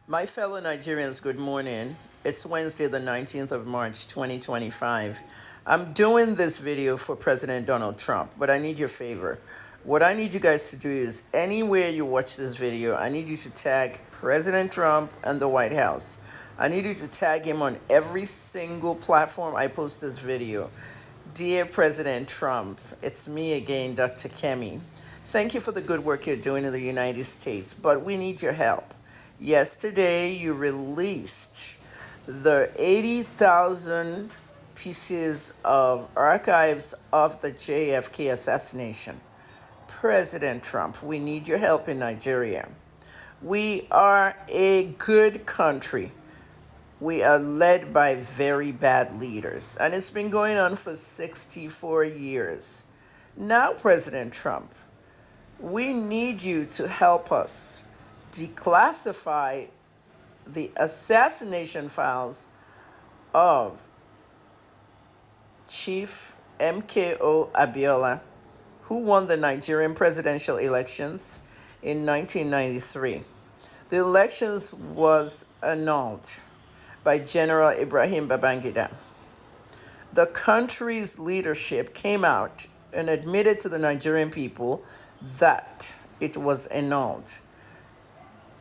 My fellow Nigerians, good morning. It's Wednesday, the 19th of March, 2025. I'm doing this video for President Donald Trump, but I need your favor. What I need you guys to do is anywhere you watch this video, I need you to tag President Trump and the White House. I need you to tag him on every single platform I post this video. Dear President Trump, it's me again, Dr. Kemi. Thank you for the good work you're doing in the United States, but we need your help. Yesterday, you released the 80,000 pieces of archives of the JFK assassination. President Trump, we need your help in Nigeria. We are a good country. We are led by very bad leaders, and it's been going on for 64 years. Now, President Trump, we need you to help us declassify the assassination files of Chief MKO Abiola, who won the Nigerian presidential elections in 1993. The elections was annulled by General Ibrahim Babangida. The country's leadership came out and admitted to the Nigerian people that it was annulled.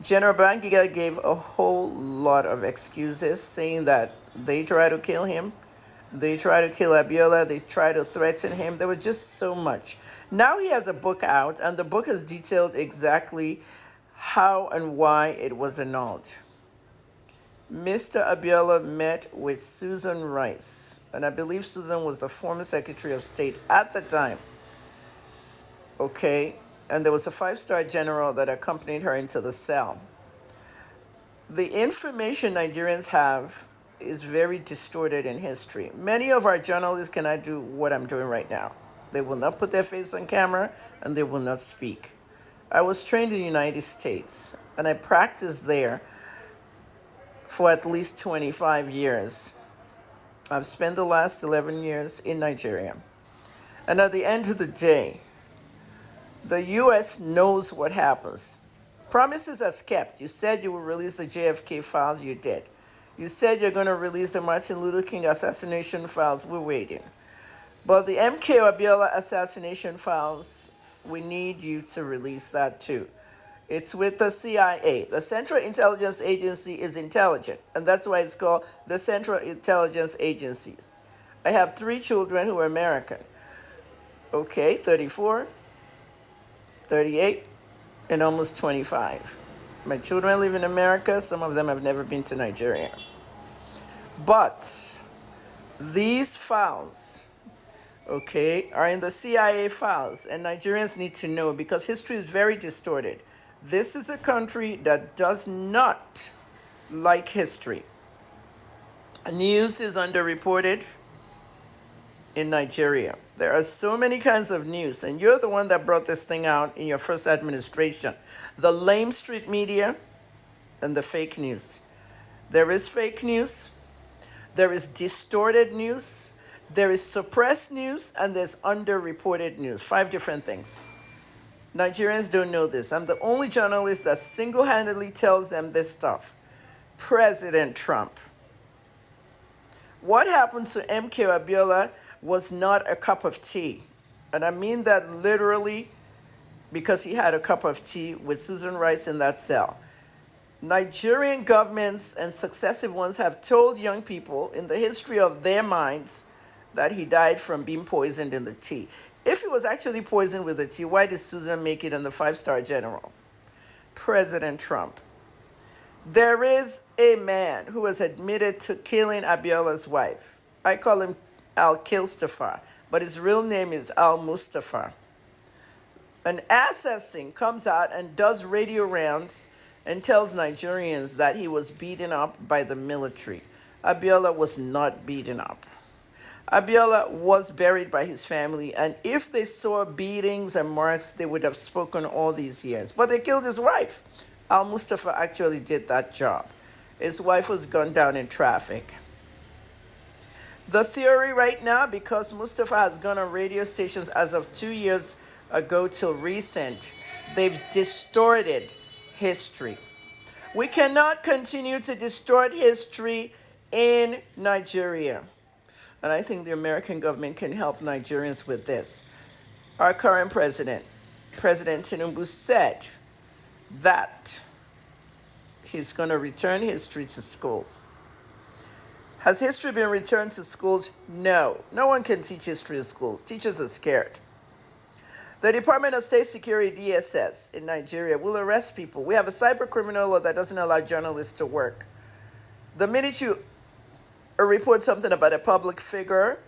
General Babangida gave a whole lot of excuses, saying that they tried to kill him, they tried to kill Abiola, they tried to threaten him. There was just so much. Now he has a book out, and the book has detailed exactly how and why it was annulled. Mr. Abiola met with Susan Rice, and I believe Susan was the former Secretary of State at the time. Okay, and there was a five-star general that accompanied her into the cell. The information Nigerians have is very distorted in history. Many of our journalists cannot do what I'm doing right now. They will not put their face on camera, and they will not speak. I was trained in the United States, and I practiced there for at least 25 years. I've spent the last 11 years in Nigeria. And at the end of the day, the U.S. knows what happens. Promises are kept. You said you would release the JFK files, you did. You said you're going to release the Martin Luther King assassination files, we're waiting. But the MKO Abiola assassination files, we need you to release that too. It's with the CIA. The Central Intelligence Agency is intelligent, and that's why it's called the Central Intelligence Agencies. I have 3 children who are American. Okay, 34, 38, and almost 25. My children live in America. Some of them have never been to Nigeria. But these files, okay, are in the CIA files, and Nigerians need to know because history is very distorted. This is a country that does not like history. News is underreported in Nigeria. There are so many kinds of news, and you're the one that brought this thing out in your first administration. The lame street media and the fake news. There is fake news, there is distorted news, there is suppressed news, and there's underreported news. 5 different things. Nigerians don't know this. I'm the only journalist that single-handedly tells them this stuff. President Trump. What happened to MKO Abiola was not a cup of tea. And I mean that literally because he had a cup of tea with Susan Rice in that cell. Nigerian governments and successive ones have told young people in the history of their minds that he died from being poisoned in the tea. If he was actually poisoned with the tea, why did Susan make it in the 5-star general? President Trump. There is a man who has admitted to killing Abiola's wife. I call him Al-Kilstafar, but his real name is Al-Mustafa. An assassin comes out and does radio rounds and tells Nigerians that he was beaten up by the military. Abiola was not beaten up. Abiola was buried by his family, and if they saw beatings and marks, they would have spoken all these years. But they killed his wife. Al-Mustafa actually did that job. His wife was gunned down in traffic. The theory right now, because Mustafa has gone on radio stations as of 2 years ago till recent, they've distorted history. We cannot continue to distort history in Nigeria. And I think the American government can help Nigerians with this. Our current president, President Tinubu, said that he's going to return history to schools. Has history been returned to schools? No. No one can teach history in school. Teachers are scared. The Department of State Security, DSS, in Nigeria will arrest people. We have a cyber criminal law that doesn't allow journalists to work. The minute you report something about a public figure,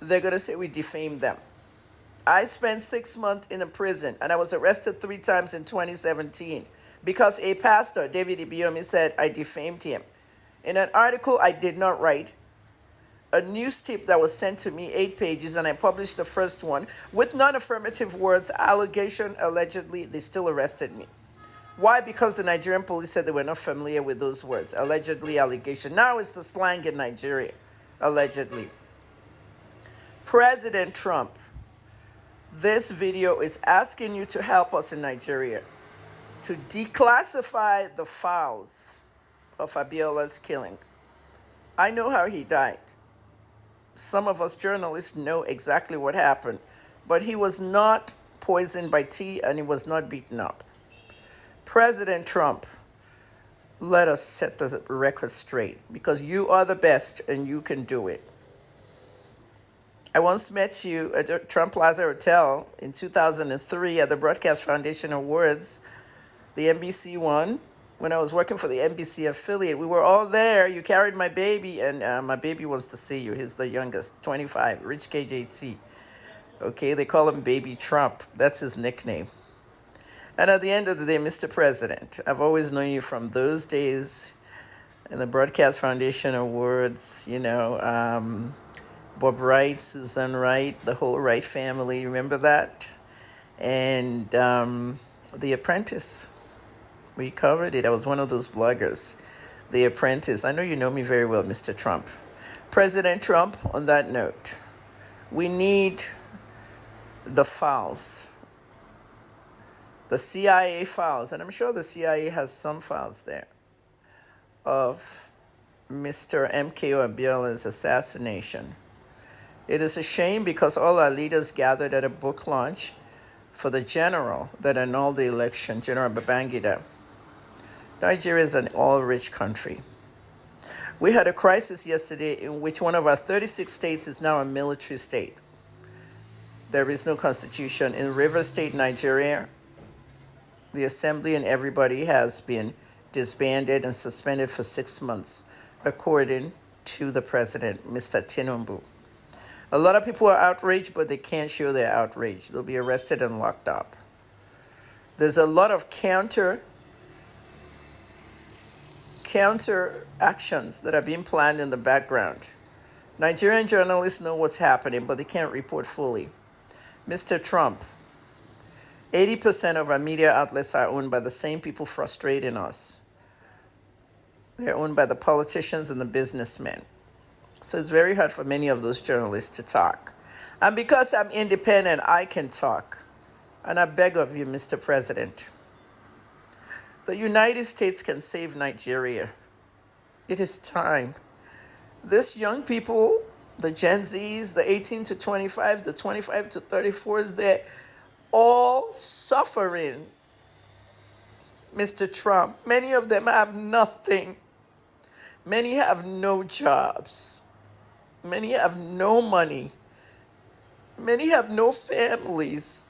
they're going to say we defamed them. I spent 6 months in a prison, and I was arrested 3 times in 2017 because a pastor, David Abiola, said I defamed him. In an article I did not write, a news tip that was sent to me, 8 pages, and I published the first one with non-affirmative words, allegation, allegedly, they still arrested me. Why? Because the Nigerian police said they were not familiar with those words, allegedly, allegation. Now it's the slang in Nigeria, allegedly. President Trump, this video is asking you to help us in Nigeria to declassify the files of Abiola's killing. I know how he died. Some of us journalists know exactly what happened, but he was not poisoned by tea and he was not beaten up. President Trump, let us set the record straight because you are the best and you can do it. I once met you at the Trump Plaza Hotel in 2003 at the Broadcast Foundation Awards, the NBC one, when I was working for the NBC affiliate. We were all there. You carried my baby, and my baby wants to see you. He's the youngest, 25, Rich KJT. Okay, they call him Baby Trump. That's his nickname. And at the end of the day, Mr. President, I've always known you from those days in the Broadcast Foundation Awards, Bob Wright, Susan Wright, the whole Wright family, remember that? And The Apprentice. We covered it. I was one of those bloggers. The Apprentice. I know you know me very well, Mr. Trump. President Trump, on that note, we need the files, the CIA files, and I'm sure the CIA has some files there, of Mr. MKO Abiola's assassination. It is a shame because all our leaders gathered at a book launch for the general that annulled the election, General Babangida. Nigeria is an all-rich country. We had a crisis yesterday in which one of our 36 states is now a military state. There is no constitution. In Rivers State, Nigeria, the assembly and everybody has been disbanded and suspended for 6 months, according to the president, Mr. Tinubu. A lot of people are outraged, but they can't show their outrage. They'll be arrested and locked up. There's a lot of counter actions that are being planned in the background. Nigerian journalists know what's happening, but they can't report fully. Mr. Trump, 80% of our media outlets are owned by the same people frustrating us. They're owned by the politicians and the businessmen. So it's very hard for many of those journalists to talk. And because I'm independent, I can talk. And I beg of you, Mr. President, the United States can save Nigeria. It is time. These young people, the Gen Zs, the 18 to 25, the 25 to 34s, they're all suffering, Mr. Trump. Many of them have nothing. Many have no jobs. Many have no money. Many have no families.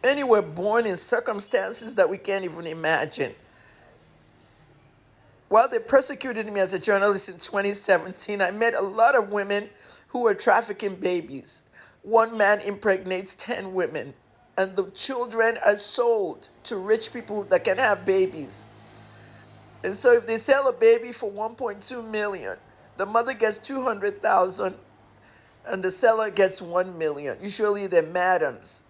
Many were born in circumstances that we can't even imagine. While they persecuted me as a journalist in 2017, I met a lot of women who were trafficking babies. One man impregnates 10 women, and the children are sold to rich people that can have babies. And so if they sell a baby for 1.2 million, the mother gets 200,000 and the seller gets 1 million. Usually they're madams.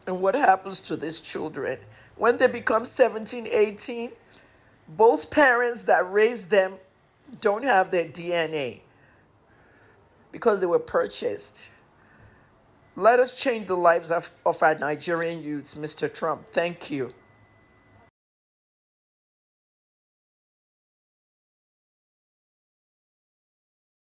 And what happens to these children? When they become 17, 18, both parents that raised them don't have their DNA because they were purchased. Let us change the lives of our Nigerian youths, Mr. Trump. Thank you.